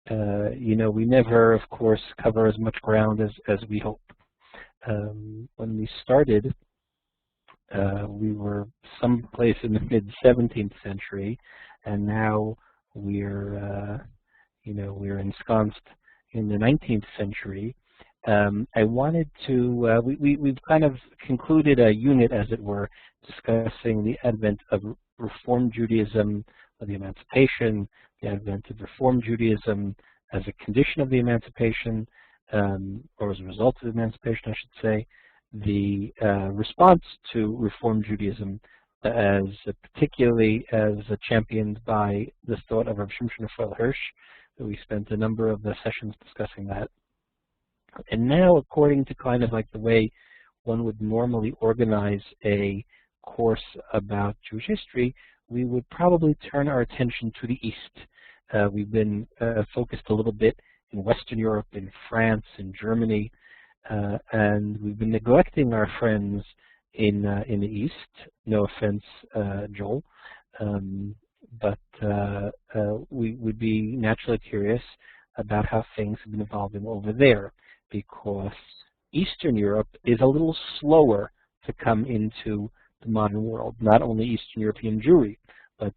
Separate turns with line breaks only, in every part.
we never, of course, cover as much ground as we hope. When we started, we were someplace in the mid-17th century, and now we're ensconced in the 19th century. I wanted to, we've kind of concluded a unit, as it were, discussing the advent of Reform Judaism, of the Emancipation, the advent of Reform Judaism as a condition of the Emancipation, or as a result of the Emancipation, I should say, the response to Reform Judaism, particularly as championed by the thought of Rabbi Shimshon Raphael Hirsch. We spent a number of sessions discussing that. And now, according to kind of like the way one would normally organize a course about Jewish history, we would probably turn our attention to the East. We've been focused a little bit in Western Europe, in France, in Germany, and we've been neglecting our friends in the East. No offense, Joel, but we would be naturally curious about how things have been evolving over there, because Eastern Europe is a little slower to come into the modern world, not only Eastern European Jewry, but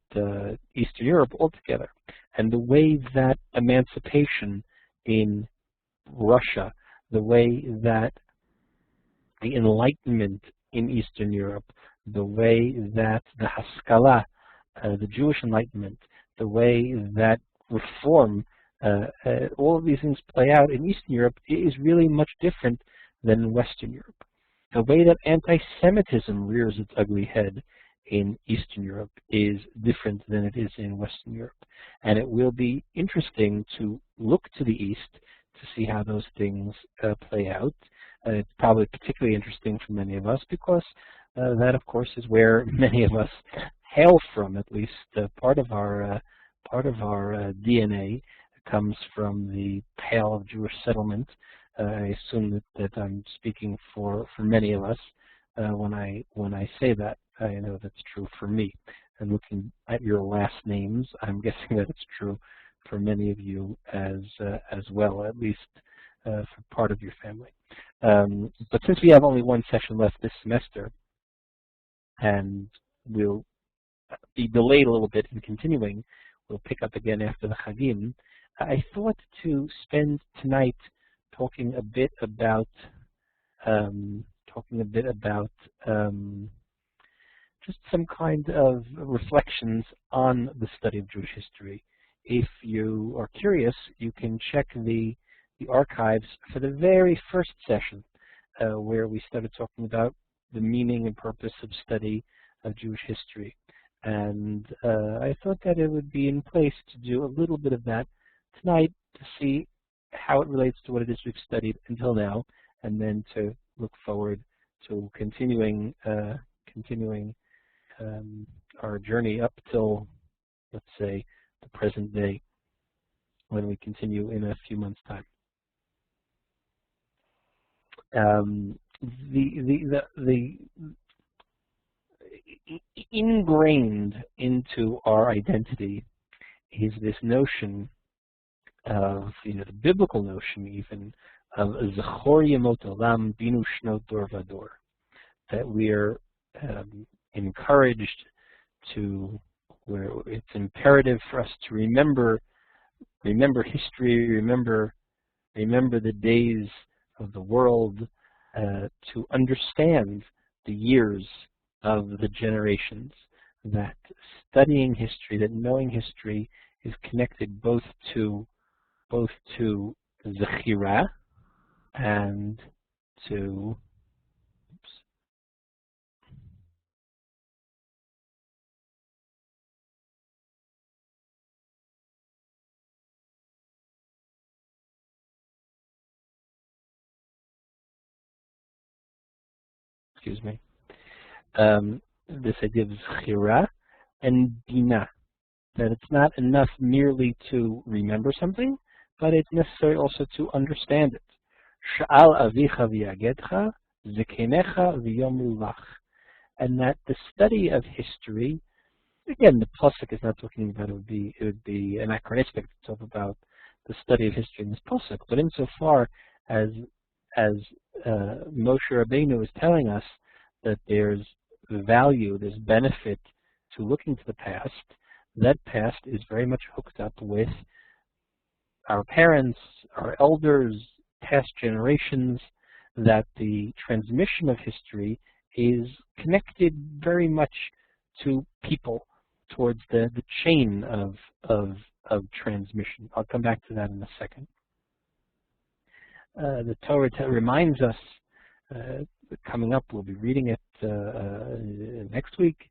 Eastern Europe altogether. And the way that emancipation in Russia, the way that the Enlightenment in Eastern Europe, the way that the Haskalah, the Jewish Enlightenment, the way that reform, all of these things play out in Eastern Europe is really much different than in Western Europe. The way that anti-Semitism rears its ugly head in Eastern Europe is different than it is in Western Europe. And it will be interesting to look to the East to see how those things play out. It's probably particularly interesting for many of us because that, of course, is where many of us hail from. At least part of our DNA comes from the Pale of Jewish settlement. I assume that I'm speaking for many of us when I say that. I know that's true for me. And looking at your last names, I'm guessing that it's true for many of you as well, at least for part of your family. But since we have only one session left this semester, and we'll be delayed a little bit in continuing, we'll pick up again after the Chagim, I thought to spend tonight talking a bit about just some kind of reflections on the study of Jewish history. If you are curious, you can check the archives for the very first session where we started talking about the meaning and purpose of study of Jewish history. And I thought that it would be in place to do a little bit of that tonight to see how it relates to what it is we've studied until now, and then to look forward to continuing our journey up till, let's say, the present day, when we continue in a few months' time. Ingrained into our identity is this notion of, the biblical notion even, of Zachor Yemot Olam Binu Shnot Dor Vador, that we're encouraged to, where it's imperative for us to remember history, remember the days of the world, to understand the years of the generations, that studying history, that knowing history is connected both to Zechira and to this idea of Zechira and Bina, that it's not enough merely to remember something, but it's necessary also to understand it. Sha'al avicha v'yagedcha, zekenecha v'yomru lach. And that the study of history, again, the pasuk is not talking about, it would be anachronistic to talk about the study of history in this pasuk. But insofar as Moshe Rabbeinu is telling us that there's value, there's benefit to looking to the past, that past is very much hooked up with our parents, our elders, past generations, that the transmission of history is connected very much to people, towards the chain of transmission. I'll come back to that in a second. The Torah reminds us, coming up, we'll be reading it next week,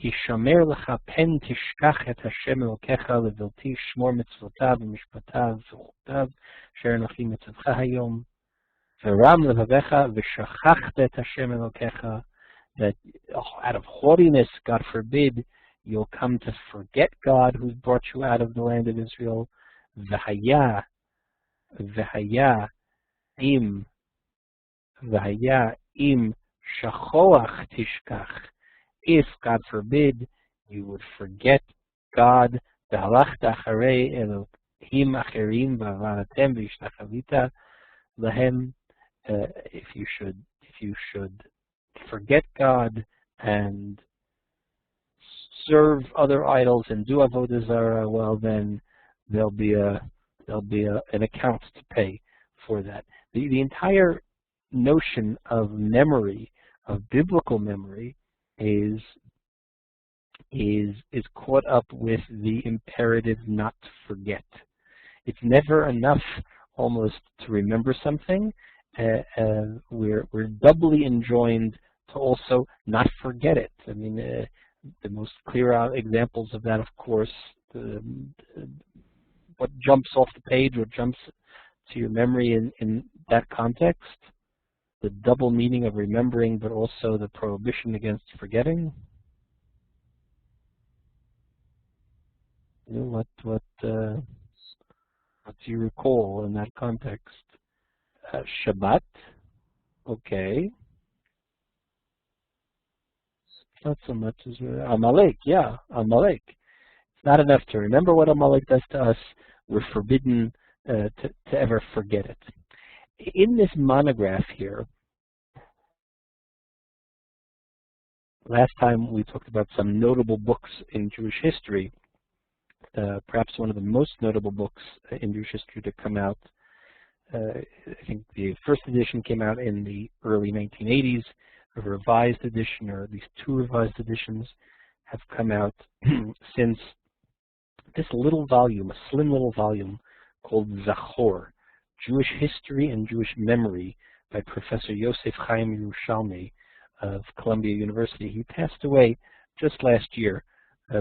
Hishamer lecha pen tishkach et Hashem Elokecha levilti shmor mitzvotav v'mishpatav v'chuktav asher anochi mitzavcha hayom v'ram levavecha v'shachachta et Hashem Elokecha, that out of haughtiness, God forbid, you'll come to forget God who's brought you out of the land of Israel. V'haya im shachoach tishkach, if, God forbid, you would forget God, v'halachta acharei Elohim acherim v'avanatem v'ishtachavita lahem, if you should forget God and serve other idols and do avodah zarah, well then there'll be an account to pay for that. The entire notion of memory, of biblical memory, is caught up with the imperative not to forget. It's never enough almost to remember something. We're doubly enjoined to also not forget it. I mean, the most clear examples of that, of course, what jumps off the page, what jumps to your memory in that context, the double meaning of remembering, but also the prohibition against forgetting. What do you recall in that context? Shabbat, okay. Not so much as Amalek, yeah, Amalek. It's not enough to remember what Amalek does to us. We're forbidden to ever forget it. In this monograph here, last time we talked about some notable books in Jewish history. Perhaps one of the most notable books in Jewish history to come out. I think the first edition came out in the early 1980s. A revised edition, or at least two revised editions, have come out since. This little volume, a slim little volume called Zachor, Jewish History and Jewish Memory, by Professor Yosef Chaim Yerushalmi of Columbia University. He passed away just last year,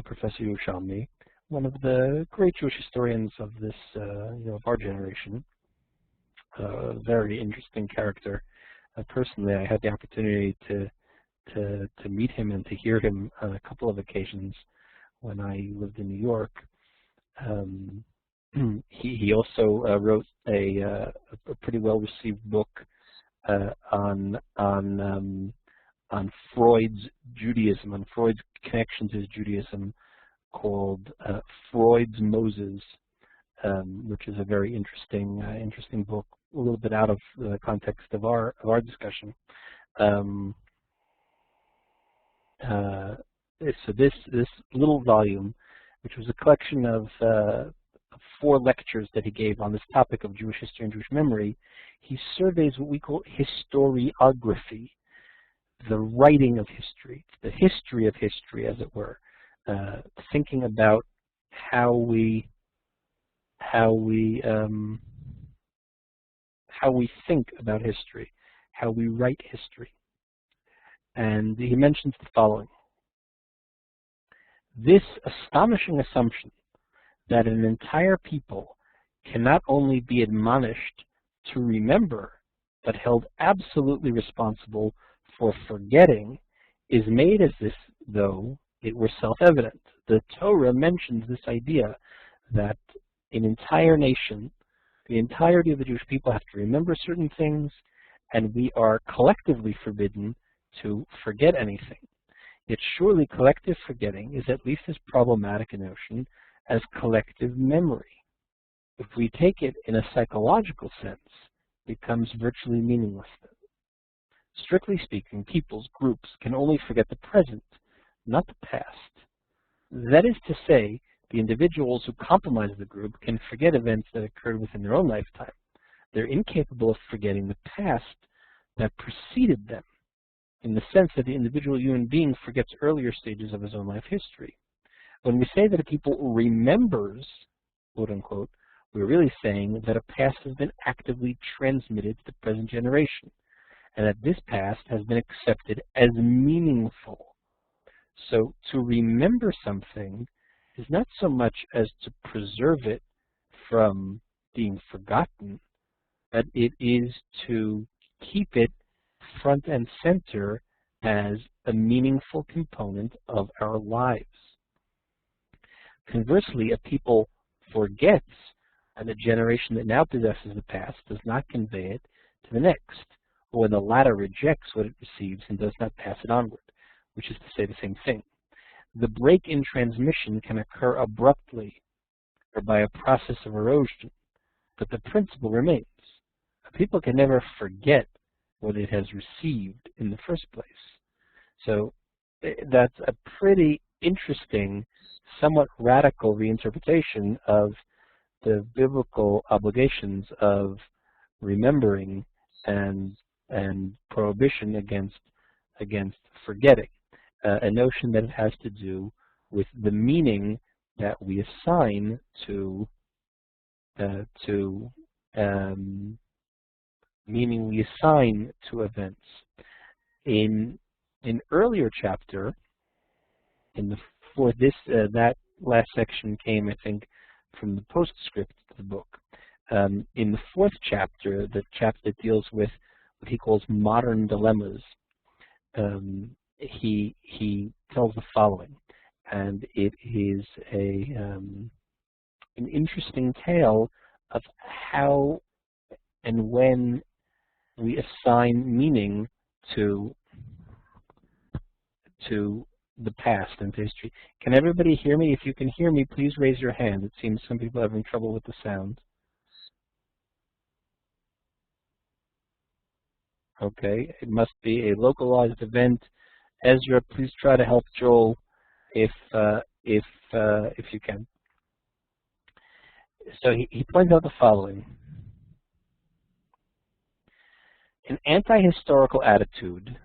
Professor Yerushalmi, one of the great Jewish historians of this, of our generation. Very interesting character. Personally, I had the opportunity to meet him and to hear him on a couple of occasions when I lived in New York. He also wrote a pretty well-received book on Freud's Judaism, on Freud's connection to Judaism, called Freud's Moses, which is a very interesting book, a little bit out of the context of our discussion. So this little volume, which was a collection of 4 lectures that he gave on this topic of Jewish history and Jewish memory, he surveys what we call historiography, the writing of history, the history of history, as it were, thinking about how we think about history, how we write history. And he mentions the following: this astonishing assumption that an entire people can not only be admonished to remember, but held absolutely responsible for forgetting, is made as though it were self-evident. The Torah mentions this idea that an entire nation, the entirety of the Jewish people, have to remember certain things, and we are collectively forbidden to forget anything. Yet surely collective forgetting is at least as problematic a notion as collective memory. If we take it in a psychological sense, it becomes virtually meaningless. Strictly speaking, peoples, groups can only forget the present, not the past. That is to say, the individuals who compromise the group can forget events that occurred within their own lifetime. They're incapable of forgetting the past that preceded them, in the sense that the individual human being forgets earlier stages of his own life history. When we say that a people remembers, quote unquote, we're really saying that a past has been actively transmitted to the present generation, and that this past has been accepted as meaningful. So to remember something is not so much as to preserve it from being forgotten, but it is to keep it front and center as a meaningful component of our lives. Conversely, a people forgets, and the generation that now possesses the past does not convey it to the next, or when the latter rejects what it receives and does not pass it onward, which is to say the same thing. The break in transmission can occur abruptly or by a process of erosion, but the principle remains. A people can never forget what it has received in the first place. So that's a pretty interesting, somewhat radical reinterpretation of the biblical obligations of remembering and prohibition against forgetting, a notion that it has to do with the meaning that we assign to events. In an earlier chapter, that last section came, I think, from the postscript to the book. In the fourth chapter, the chapter that deals with what he calls modern dilemmas, he tells the following, and it is an interesting tale of how and when we assign meaning to the past and to history. Can everybody hear me? If you can hear me, please raise your hand. It seems some people are having trouble with the sound. Okay, it must be a localized event. Ezra, please try to help Joel if you can. So he points out the following. An anti-historical attitude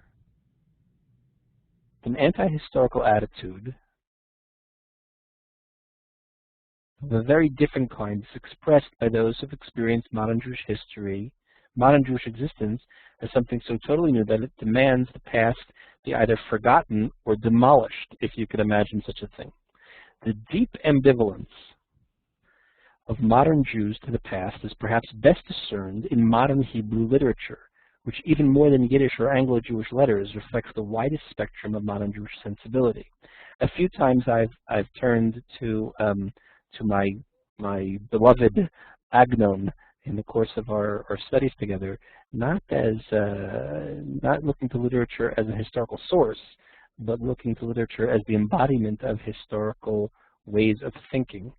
of a very different kind is expressed by those who have experienced modern Jewish history, modern Jewish existence, as something so totally new that it demands the past be either forgotten or demolished, if you could imagine such a thing. The deep ambivalence of modern Jews to the past is perhaps best discerned in modern Hebrew literature, which even more than Yiddish or Anglo-Jewish letters reflects the widest spectrum of modern Jewish sensibility. A few times I've turned to my beloved Agnon in the course of our studies together, not looking to literature as a historical source, but looking to literature as the embodiment of historical ways of thinking.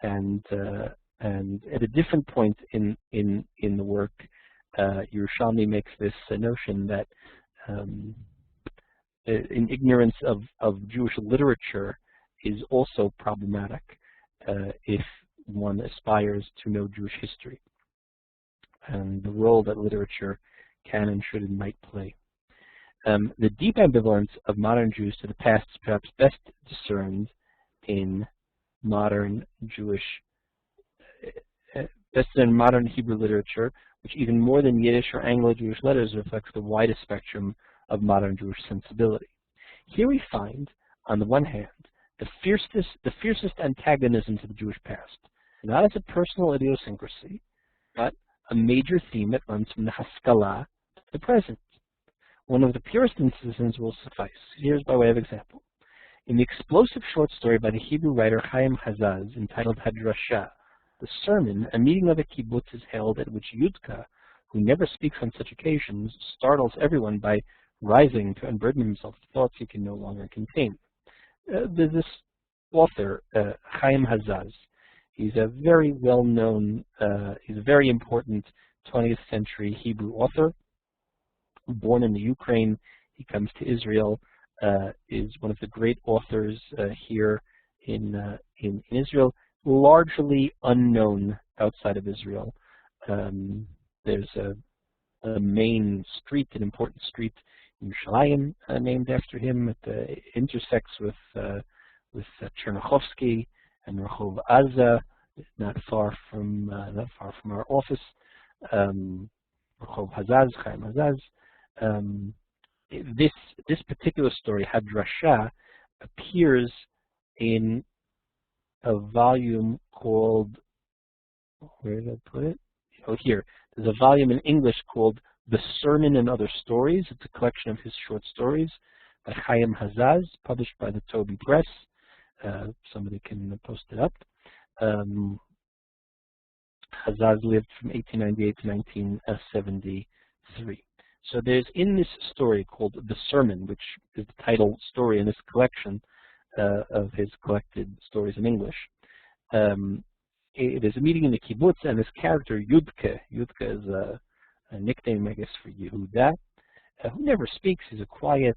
And at a different point in the work, Yerushalmi makes this notion that in ignorance of Jewish literature is also problematic if one aspires to know Jewish history and the role that literature can and should and might play. The deep ambivalence of modern Jews to the past is perhaps best discerned in modern Hebrew literature, which even more than Yiddish or Anglo-Jewish letters reflects the widest spectrum of modern Jewish sensibility. Here we find, on the one hand, the fiercest antagonism to the Jewish past, not as a personal idiosyncrasy, but a major theme that runs from the Haskalah to the present. One of the purest instances will suffice. Here's by way of example. In the explosive short story by the Hebrew writer Chaim Hazaz entitled Hadrashah, the sermon, a meeting of a kibbutz is held at which Yudka, who never speaks on such occasions, startles everyone by rising to unburden himself to thoughts he can no longer contain. There's this author, Chaim Hazaz. He's a very well-known, he's a very important 20th century Hebrew author. Born in the Ukraine, he comes to Israel, is one of the great authors here in Israel, largely unknown outside of Israel. There's a main street, an important street in Yerushalayim named after him. It intersects with Chernichovsky and Rehov Aza, not far from our office. Rehov Hazaz, Chaim Hazaz. This particular story, Hadrasha, appears in a volume called, where did I put it? Oh, here. There's a volume in English called The Sermon and Other Stories. It's a collection of his short stories by Chaim Hazaz, published by the Toby Press. Somebody can post it up. Hazaz lived from 1898 to 1973. So there's in this story called The Sermon, which is the title story in this collection of his collected stories in English. There's a meeting in the kibbutz, and this character, Yudke is a nickname, I guess, for Yehuda, who never speaks. He's a quiet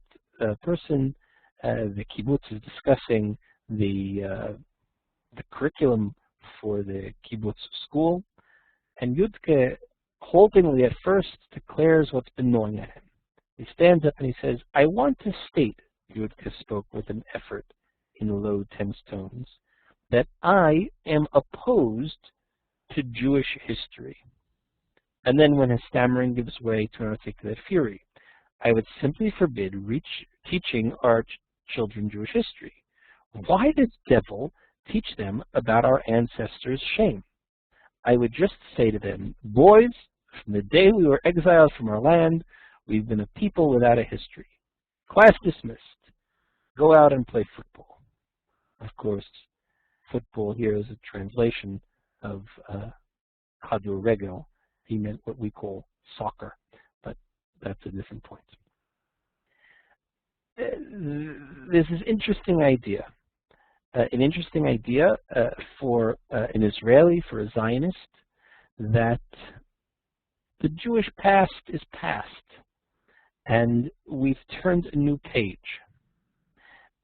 person. The kibbutz is discussing the curriculum for the kibbutz school, and Yudke haltingly at first declares what's been gnawing at him. He stands up and he says, "I want to state," Yudke spoke with an effort in low, tense tones, "that I am opposed to Jewish history." And then when his stammering gives way to an articulate fury, "I would simply forbid teaching our children Jewish history. Why the devil teach them about our ancestors' shame? I would just say to them, boys, from the day we were exiled from our land, we've been a people without a history. Class dismissed. Go out and play football." Of course, football here is a translation of kadurregel. He meant what we call soccer, but that's a different point. There's this interesting idea. An interesting idea for an Israeli, for a Zionist, that the Jewish past is past, and we've turned a new page.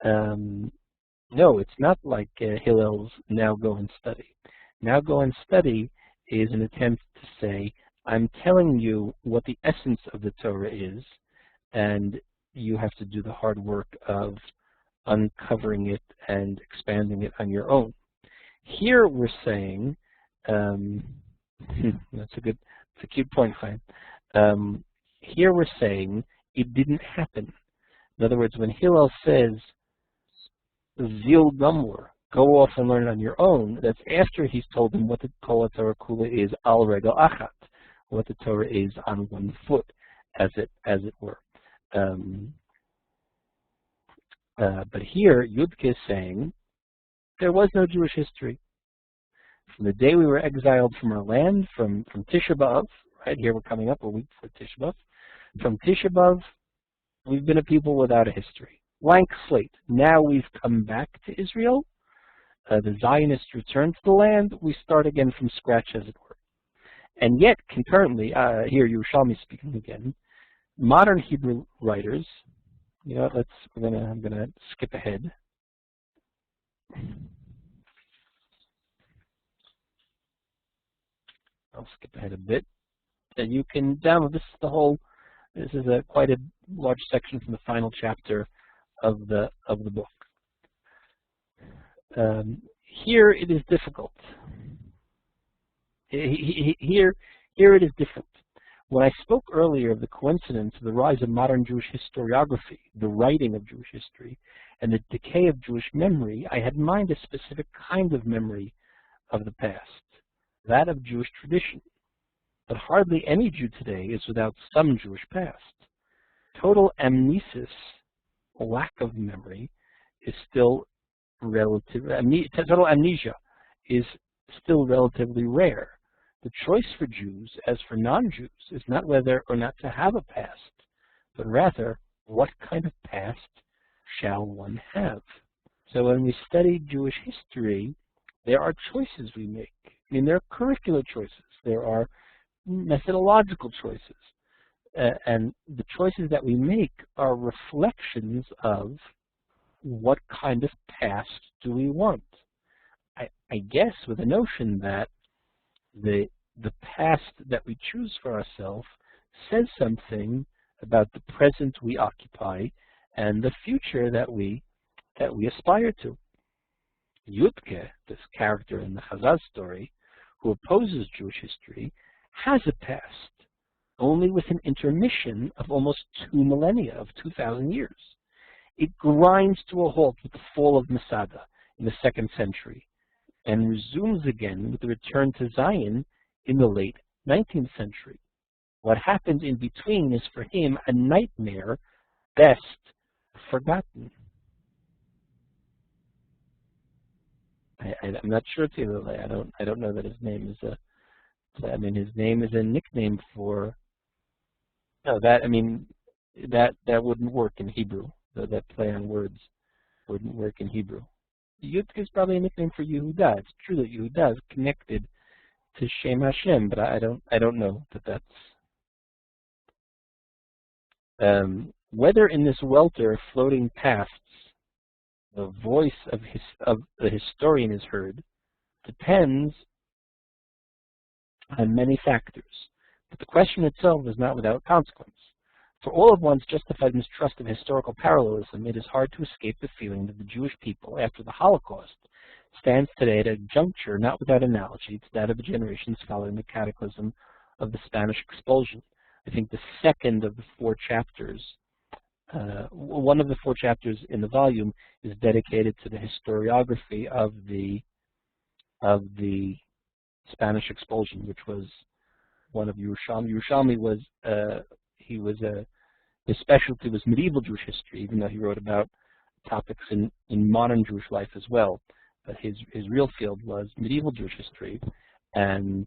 No, it's not like Hillel's Now Go and Study. Now Go and Study is an attempt to say, I'm telling you what the essence of the Torah is, and you have to do the hard work of uncovering it and expanding it on your own. Here we're saying, that's a cute point, Chaim. Here we're saying it didn't happen. In other words, when Hillel says, Zil Gumor, go off and learn it on your own, that's after he's told them what the Kol Torah Kula is al regel achat, what the Torah is on one foot, as it were. But here, Yudke is saying, there was no Jewish history. From the day we were exiled from our land, from Tisha B'Av, right here we're coming up a week before Tisha B'Av, from Tisha B'Av, we've been a people without a history. Blank slate. Now we've come back to Israel. The Zionists return to the land. We start again from scratch, as it were. And yet, concurrently, here Yerushalmi speaking again, modern Hebrew writers, you know, I'm gonna skip ahead. I'll skip ahead a bit. And you can download this is quite a large section from the final chapter of the book. Here it is difficult. Here it is different. When I spoke earlier of the coincidence of the rise of modern Jewish historiography, the writing of Jewish history, and the decay of Jewish memory, I had in mind a specific kind of memory of the past, that of Jewish tradition. But hardly any Jew today is without some Jewish past. Total amnesis, a lack of memory, is still total amnesia is still relatively rare. The choice for Jews, as for non-Jews, is not whether or not to have a past, but rather, what kind of past shall one have? So when we study Jewish history, There are choices we make. I mean, there are curricular choices. There are methodological choices. And the choices that we make are reflections of what kind of past do we want. I guess with the notion that the past that we choose for ourselves says something about the present we occupy and the future that we aspire to. Yudke, this character in the Chazal story, who opposes Jewish history, has a past, only with an intermission of almost 2 millennia, of 2,000 years. It grinds to a halt with the fall of Masada in the 2nd century, and resumes again with the return to Zion in the late 19th century. What happened in between is for him a nightmare best forgotten. I'm not sure, Taylor. I don't know that his name is a. I mean, his name is a nickname for. No, that wouldn't work in Hebrew. That play on words wouldn't work in Hebrew. Yudke is probably a nickname for Yehuda. It's true that Yehuda is connected to Shem Hashem, but I don't know that that's. Whether in this welter of floating pasts the voice of the historian is heard depends on many factors, but the question itself is not without consequence. For all of one's justified mistrust of historical parallelism, it is hard to escape the feeling that the Jewish people, after the Holocaust, stands today at a juncture not without analogy to that of the generations following the cataclysm of the Spanish expulsion. I think the second of the 4 chapters, one of the 4 chapters in the volume is dedicated to the historiography of the Spanish expulsion, which was one of Yerushalmi. Yerushalmi was his specialty was medieval Jewish history, even though he wrote about topics in modern Jewish life as well. But his real field was medieval Jewish history, and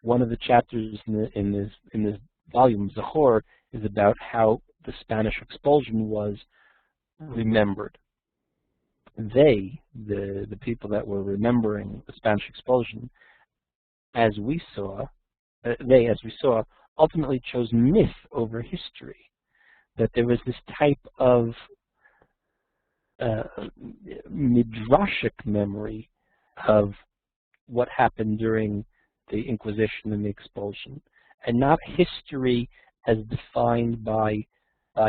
one of the chapters in this volume, Zachor, is about how the Spanish expulsion was remembered. They, the people that were remembering the Spanish expulsion, as we saw, ultimately chose myth over history. That there was this type of midrashic memory of what happened during the Inquisition and the expulsion, and not history as defined by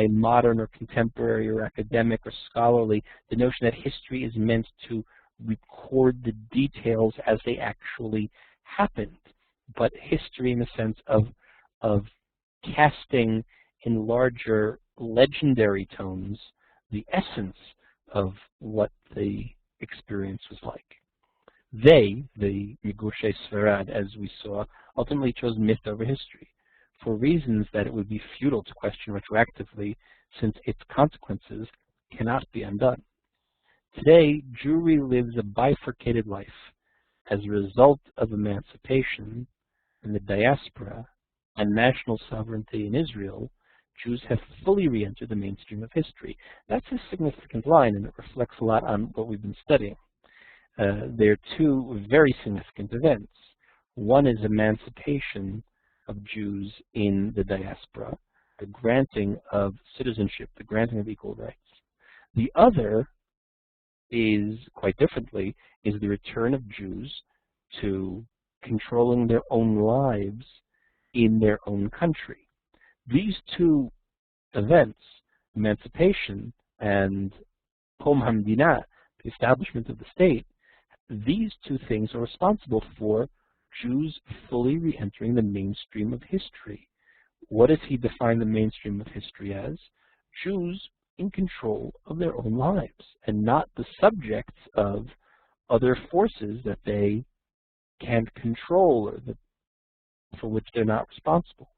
modern or contemporary or academic or scholarly, the notion that history is meant to record the details as they actually happened, but history in the sense of casting in larger legendary tones the essence of what the experience was like. They, the Migushe Sfarad, as we saw, ultimately chose myth over history, for reasons that it would be futile to question retroactively, since its consequences cannot be undone. Today, Jewry lives a bifurcated life. As a result of emancipation in the diaspora and national sovereignty in Israel, Jews have fully re-entered the mainstream of history. That's a significant line, and it reflects a lot on what we've been studying. There are 2 very significant events. One is emancipation of Jews in the diaspora, the granting of citizenship, the granting of equal rights. The other is, quite differently, is the return of Jews to controlling their own lives in their own country. These 2 events, emancipation and Qom Hamdina, the establishment of the state, these 2 things are responsible for Jews fully re-entering the mainstream of history. What does he define the mainstream of history as? Jews in control of their own lives, and not the subjects of other forces that they can't control or for which they're not responsible.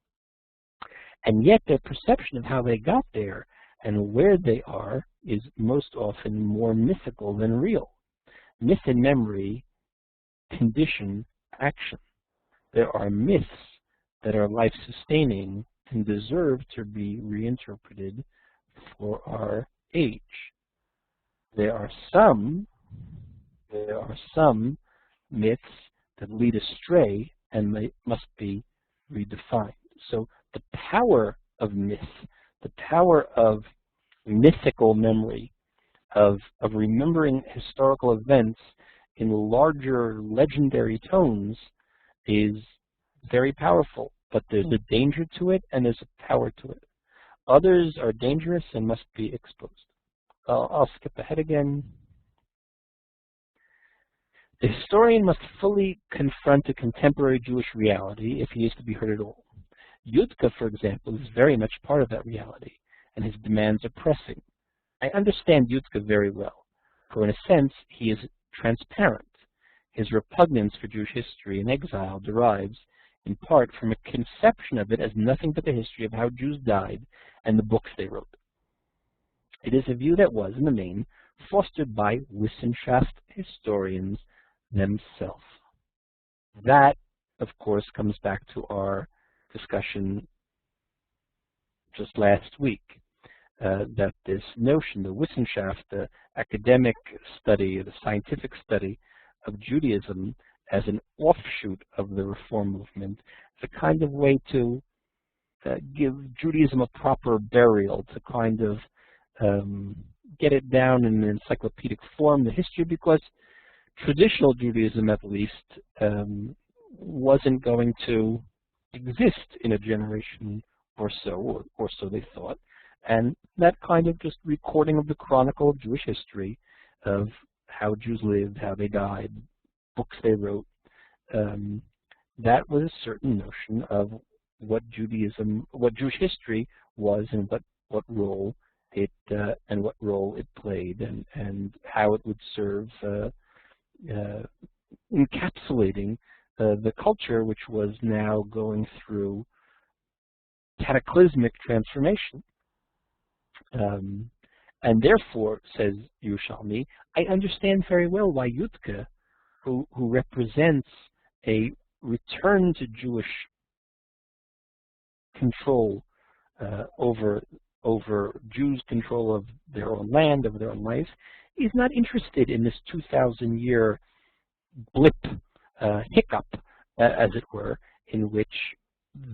And yet their perception of how they got there and where they are is most often more mythical than real. Myth and memory condition action. There are myths that are life-sustaining and deserve to be reinterpreted for our age. There are some myths that lead astray and they must be redefined. So the power of myth, the power of mythical memory, of remembering historical events in larger legendary tones is very powerful, but there's a danger to it and there's a power to it. Others are dangerous and must be exposed. I'll skip ahead again. The historian must fully confront a contemporary Jewish reality if he is to be heard at all. Yudka, for example, is very much part of that reality, and his demands are pressing. I understand Yudka very well, for in a sense he is transparent. His repugnance for Jewish history in exile derives, in part, from a conception of it as nothing but the history of how Jews died and the books they wrote. It is a view that was, in the main, fostered by Wissenschaft historians themselves. That, of course, comes back to our discussion just last week, that this notion, the Wissenschaft, the academic study, the scientific study of Judaism as an offshoot of the Reform movement, is a kind of way to give Judaism a proper burial, to kind of get it down in an encyclopedic form, the history, because traditional Judaism, at least, wasn't going to exist in a generation or so, or so they thought. And that kind of just recording of the chronicle of Jewish history, of how Jews lived, how they died, books they wrote, that was a certain notion of what Judaism, what Jewish history was, and what role it played, and how it would serve encapsulating the culture, which was now going through cataclysmic transformation. And therefore, says Yerushalmi, I understand very well why Yudka, who represents a return to Jewish control over Jews' control of their own land, of their own life, is not interested in this 2,000-year blip, hiccup, as it were, in which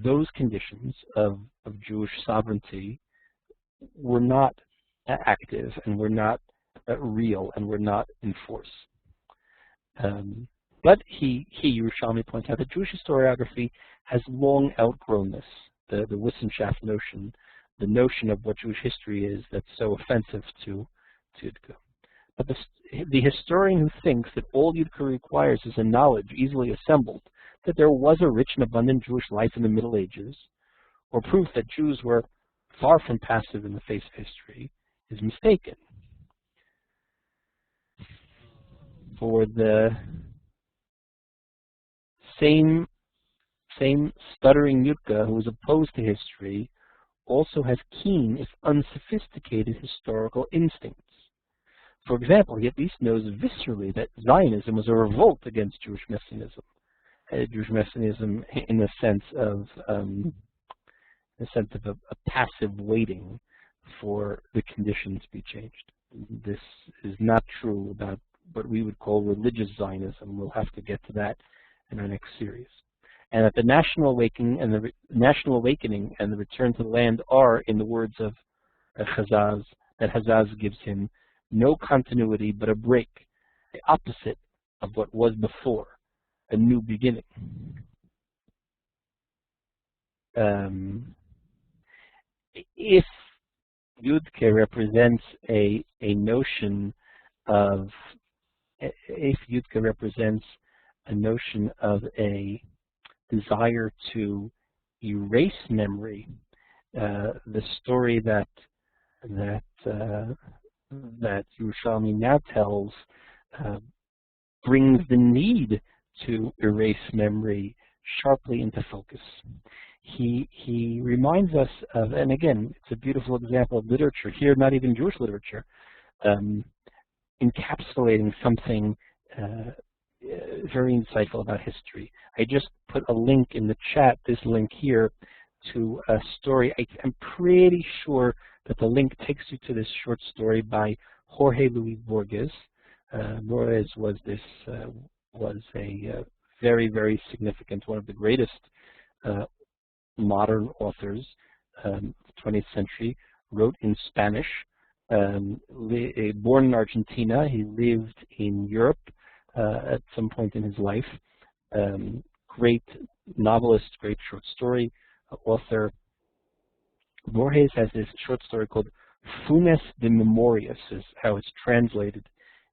those conditions of Jewish sovereignty were not active and were not real and were not in force. But Yerushalmi points out that Jewish historiography has long outgrown this, the Wissenschaft notion, the notion of what Jewish history is that's so offensive to Yudka. But the historian who thinks that all Yudka requires is a knowledge easily assembled that there was a rich and abundant Jewish life in the Middle Ages, or proof that Jews were far from passive in the face of history, is mistaken. For the same stuttering Yudka who is opposed to history also has keen, if unsophisticated, historical instincts. For example, he at least knows viscerally that Zionism was a revolt against Jewish Messianism. Jewish Messianism in the sense of a passive waiting for the conditions to be changed. This is not true about what we would call religious Zionism. We'll have to get to that in our next series. And that the national awakening and the return to the land are, in the words of Chazaz, that Chazaz gives him no continuity but a break, the opposite of what was before, a new beginning. If Yudke represents a notion of a desire to erase memory, the story that Yerushalmi now tells brings the need to erase memory sharply into focus. He reminds us of, and again, it's a beautiful example of literature, here not even Jewish literature, encapsulating something very insightful about history. I just put a link in the chat, this link here, to a story. I'm pretty sure that the link takes you to this short story by Jorge Luis Borges. Borges was a very, very significant, one of the greatest modern authors of the 20th century, wrote in Spanish. Born in Argentina, he lived in Europe at some point in his life. Great novelist, great short story author. Borges has this short story called Funes de Memorias, is how it's translated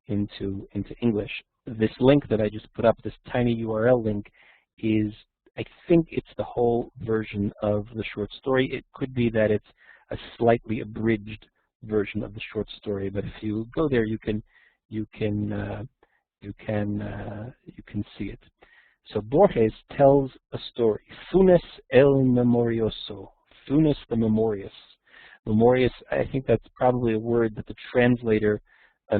into English. This link that I just put up, this tiny URL link, is, I think it's the whole version of the short story. It could be that it's a slightly abridged version of the short story, but if you go there, you can see it. So Borges tells a story. Funes el Memorioso. Funes the Memorious. Memorious, I think that's probably a word that the translator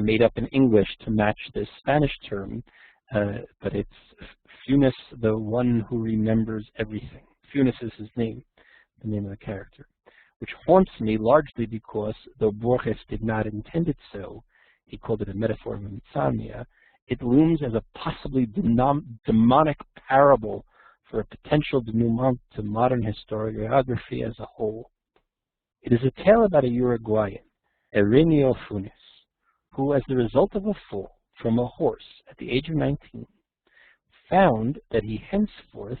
made up in English to match this Spanish term, but it's Funes, the one who remembers everything. Funes is his name, the name of the character, which haunts me largely because, though Borges did not intend it so, he called it a metaphor of insomnia, it looms as a possibly demonic parable for a potential denouement to modern historiography as a whole. It is a tale about a Uruguayan, Ireneo Funes, who, as the result of a fall from a horse at the age of 19, found that henceforth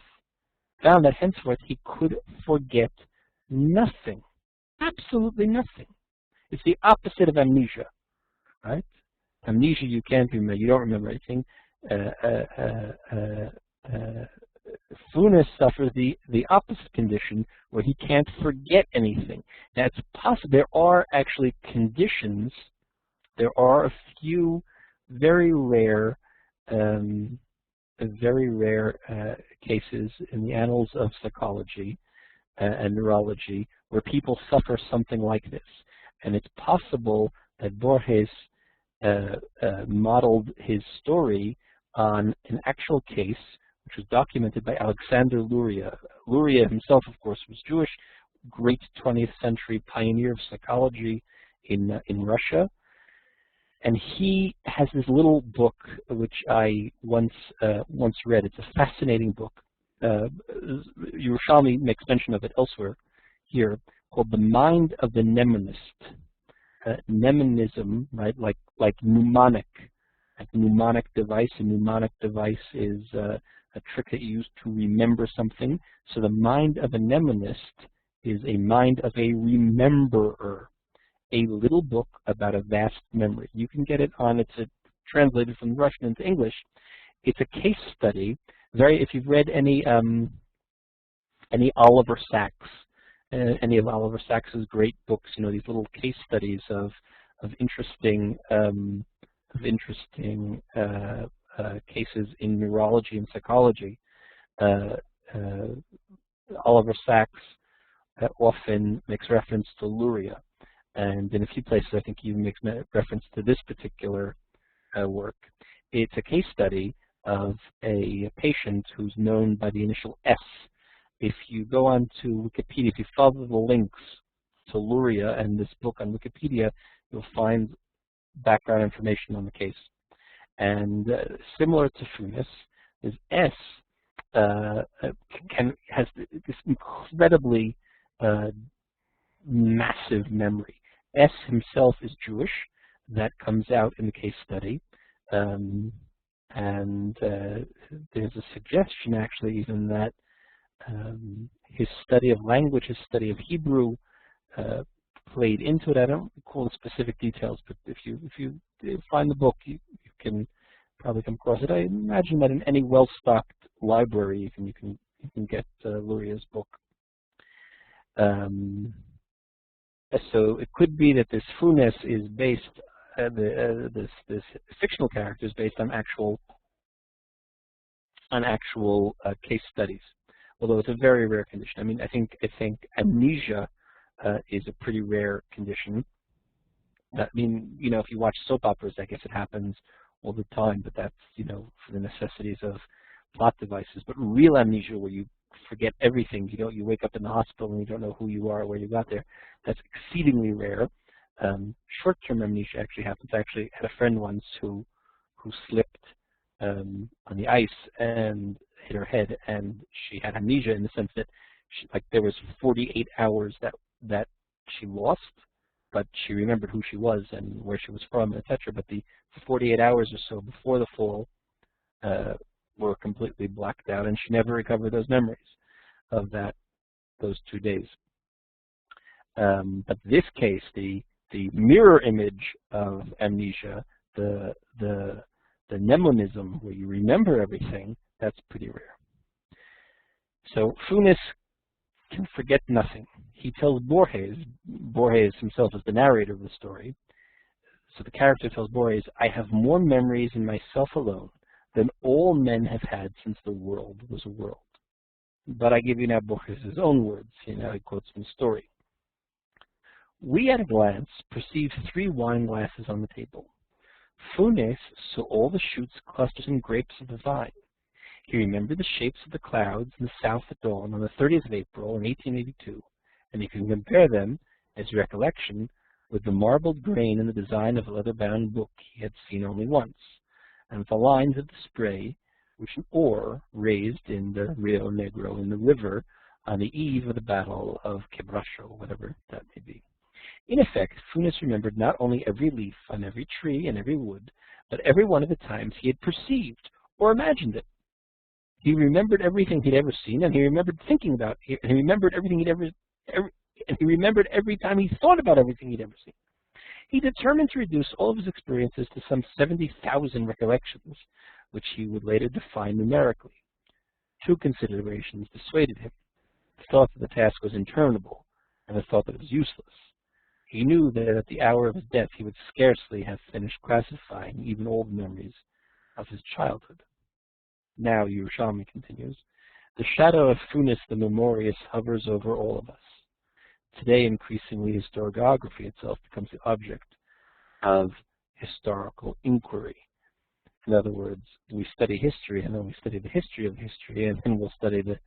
he could forget nothing, absolutely nothing. It's the opposite of amnesia, right? Amnesia, you can't remember, you don't remember anything. Funes suffers the opposite condition where he can't forget anything. Now it's possible, there are actually conditions, there are a few very rare cases in the annals of psychology and neurology where people suffer something like this. And it's possible that Borges modeled his story on an actual case which was documented by Alexander Luria. Luria himself, of course, was Jewish, great 20th century pioneer of psychology in Russia. And he has this little book which I once read. It's a fascinating book. Yerushalmi makes mention of it elsewhere here, called The Mind of the Mnemonist. Mnemonism, right, like mnemonic, device. A mnemonic device is a trick that you use to remember something. So the mind of a mnemonist is a mind of a rememberer. A little book about a vast memory. You can get it on, it's translated from Russian into English. It's a case study. If you've read any Oliver Saks, any of Oliver Saks's great books, you know, these little case studies of interesting cases in neurology and psychology. Oliver Saks often makes reference to Luria. And in a few places, I think he makes reference to this particular work. It's a case study of a patient who's known by the initial S. If you go on to Wikipedia, if you follow the links to Luria and this book on Wikipedia, you'll find background information on the case. And similar to Funes, is S has this incredibly massive memory. S himself is Jewish. That comes out in the case study. And there's a suggestion, actually, even that his study of language, his study of Hebrew, played into it. I don't recall the specific details, but if you find the book, you can probably come across it. I imagine that in any well-stocked library, you can get Luria's book. So it could be that this Funes is based, this fictional character is based on actual case studies. Although it's a very rare condition. I mean, I think amnesia is a pretty rare condition. I mean, you know, if you watch soap operas, I guess it happens all the time, but that's, you know, for the necessities of plot devices. But real amnesia, where you forget everything, you wake up in the hospital and you don't know who you are or where you got there, that's exceedingly rare. Short-term amnesia actually happens. I actually had a friend once who slipped on the ice and hit her head, and she had amnesia in the sense that there was 48 hours that she lost, but she remembered who she was and where she was from, etc. But the 48 hours or so before the fall were completely blacked out, and she never recovered those memories of those 2 days. But this case, the mirror image of amnesia, the mnemonism, where you remember everything, that's pretty rare. So Funes can forget nothing. He tells Borges himself is the narrator of the story, so the character tells Borges, I have more memories in myself alone than all men have had since the world was a world. But I give you now Borges' own words. He quotes from the story. We at a glance perceive 3 wine glasses on the table. Funes saw all the shoots, clusters, and grapes of the vine. He remembered the shapes of the clouds in the south at dawn on the 30th of April in 1882, and he could compare them, as recollection, with the marbled grain in the design of a leather-bound book he had seen only once, and with the lines of the spray which an oar raised in the Rio Negro in the river on the eve of the Battle of Quebracho, whatever that may be. In effect, Funes remembered not only every leaf on every tree and every wood, but every one of the times he had perceived or imagined it. He remembered everything he'd ever seen, and he remembered thinking about it, and he remembered everything and he remembered every time he thought about everything he'd ever seen. He determined to reduce all of his experiences to some 70,000 recollections, which he would later define numerically. 2 considerations dissuaded him: the thought that the task was interminable, and the thought that it was useless. He knew that at the hour of his death he would scarcely have finished classifying even all the memories of his childhood. Now, Yerushalmi continues, the shadow of Funes the Memorious hovers over all of us. Today, increasingly, historiography itself becomes the object of historical inquiry. In other words, we study history, and then we study the history of history, and then we'll study the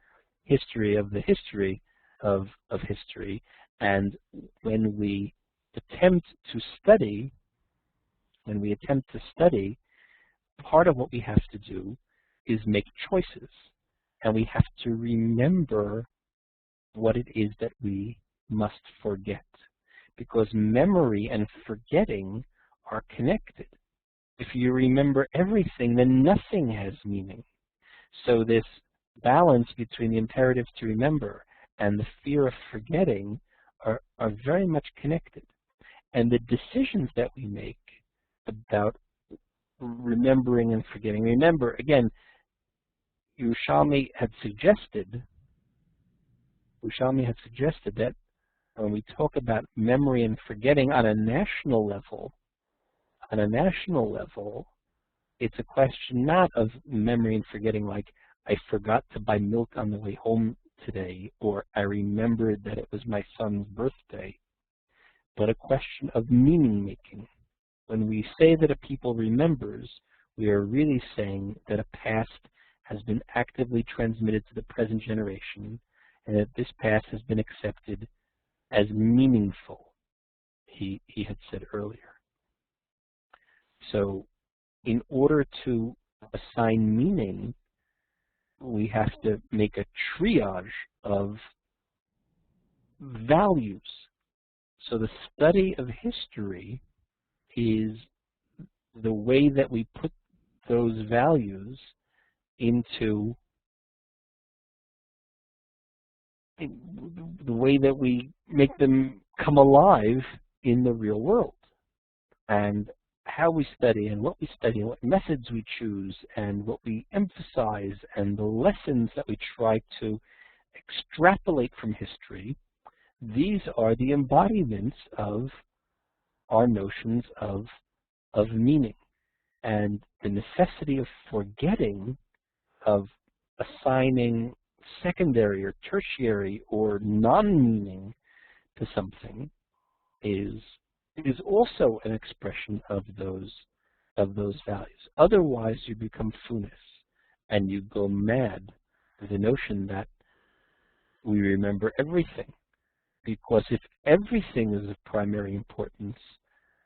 history of the history of history. And when we attempt to study, part of what we have to do is make choices, and we have to remember what it is that we must forget, because memory and forgetting are connected. If you remember everything, then nothing has meaning. So this balance between the imperative to remember and the fear of forgetting are very much connected. And the decisions that we make about remembering and forgetting. Remember, again, Yerushalmi had suggested that when we talk about memory and forgetting on a national level, it's a question not of memory and forgetting like, I forgot to buy milk on the way home today, or I remembered that it was my son's birthday, but a question of meaning-making. When we say that a people remembers, we are really saying that a past has been actively transmitted to the present generation, and that this past has been accepted as meaningful, he had said earlier. So in order to assign meaning, we have to make a triage of values. So the study of history is the way that we put those values into the way that we make them come alive in the real world. And how we study and what methods we choose and what we emphasize and the lessons that we try to extrapolate from history, these are the embodiments of our notions of meaning. And the necessity of forgetting, of assigning secondary or tertiary or non-meaning to something is also an expression of those values. Otherwise, you become Funes, and you go mad with the notion that we remember everything. because if everything is of primary importance,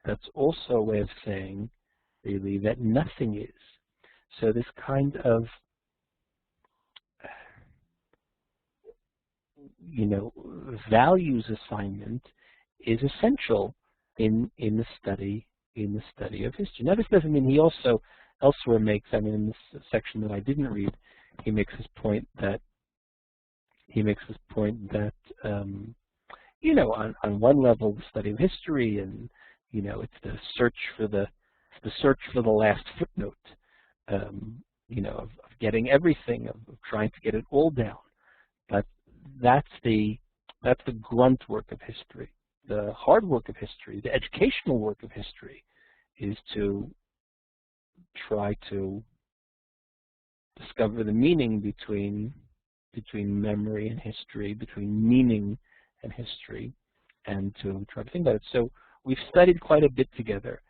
that's also a way of saying, really, that nothing is. So this kind of, values assignment is essential in the study of history. Now, this doesn't mean he also elsewhere makes, in this section that I didn't read, he makes his point that on one level, the study of history, and it's the search for the last footnote, of getting everything, of trying to get it all down. But that's the grunt work of history. The hard work of history, the educational work of history, is to try to discover the meaning between memory and history, between meaning and history, and to try to think about it. So we've studied quite a bit together.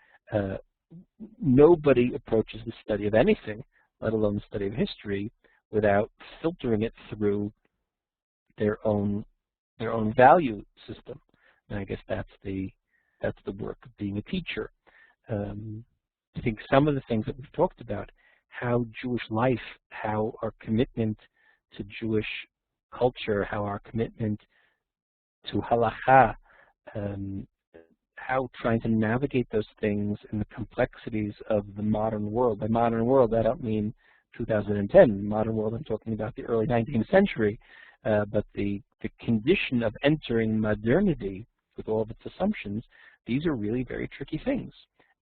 Nobody approaches the study of anything, let alone the study of history, without filtering it through their own value system. And I guess that's the work of being a teacher. I think some of the things that we've talked about, how Jewish life, how our commitment to Jewish culture, how our commitment to halakha, how trying to navigate those things in the complexities of the modern world. By modern world, I don't mean 2010. Modern world, I'm talking about the early 19th century. But the condition of entering modernity with all of its assumptions, these are really very tricky things.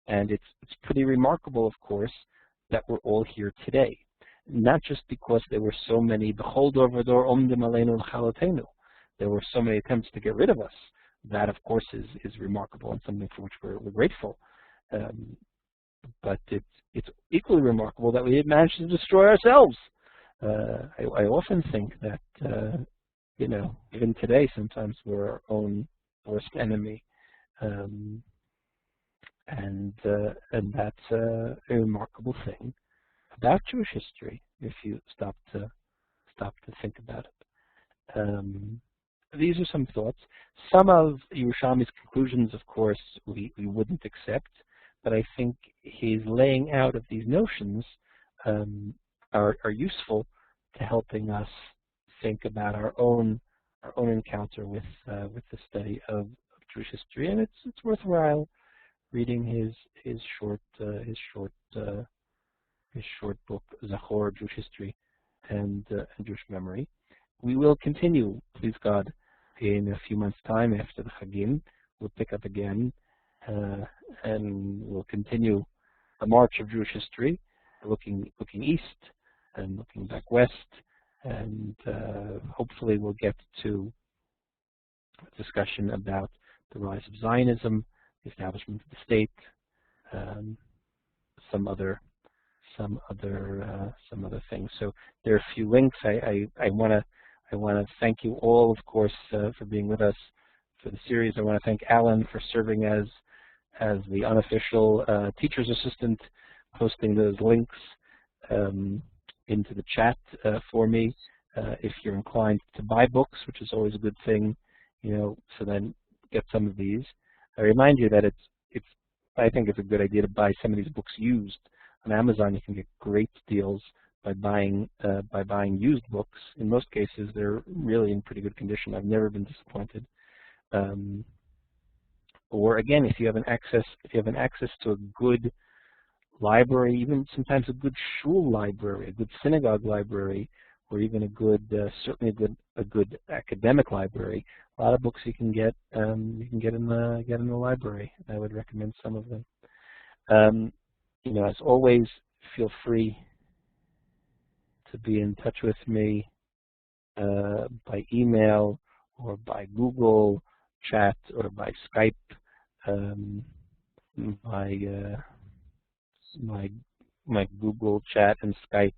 And it's pretty remarkable, of course, that we're all here today. Not just because there were so many, there were so many attempts to get rid of us. That, of course, is remarkable and something for which we're grateful. But it's equally remarkable that we didn't manage to destroy ourselves. I often think that, even today, sometimes we're our own worst enemy. And that's a remarkable thing about Jewish history, if you stop to think about it. These are some thoughts. Some of Yerushalmi's conclusions, of course, we wouldn't accept, but I think his laying out of these notions are useful to helping us think about our own encounter with the study of Jewish history, and it's worthwhile reading his short book Zachor, Jewish History and Jewish Memory. We will continue, please God, in a few months' time after the Chagim. We'll pick up again, and we'll continue the march of Jewish history, looking east and looking back west, and hopefully we'll get to a discussion about the rise of Zionism, the establishment of the state, some other things. So there are a few links. I want to thank you all, of course, for being with us for the series. I want to thank Alan for serving as the unofficial teacher's assistant, posting those links into the chat for me. If you're inclined to buy books, which is always a good thing, so then get some of these. I remind you that I think it's a good idea to buy some of these books used. On Amazon, you can get great deals by buying used books. In most cases, they're really in pretty good condition. I've never been disappointed. Or again, if you have access to a good library, even sometimes a good shul library, a good synagogue library, or even certainly a good academic library. A lot of books you can get in the library. I would recommend some of them. As always, feel free to be in touch with me by email or by Google Chat or by Skype. My Google Chat and Skype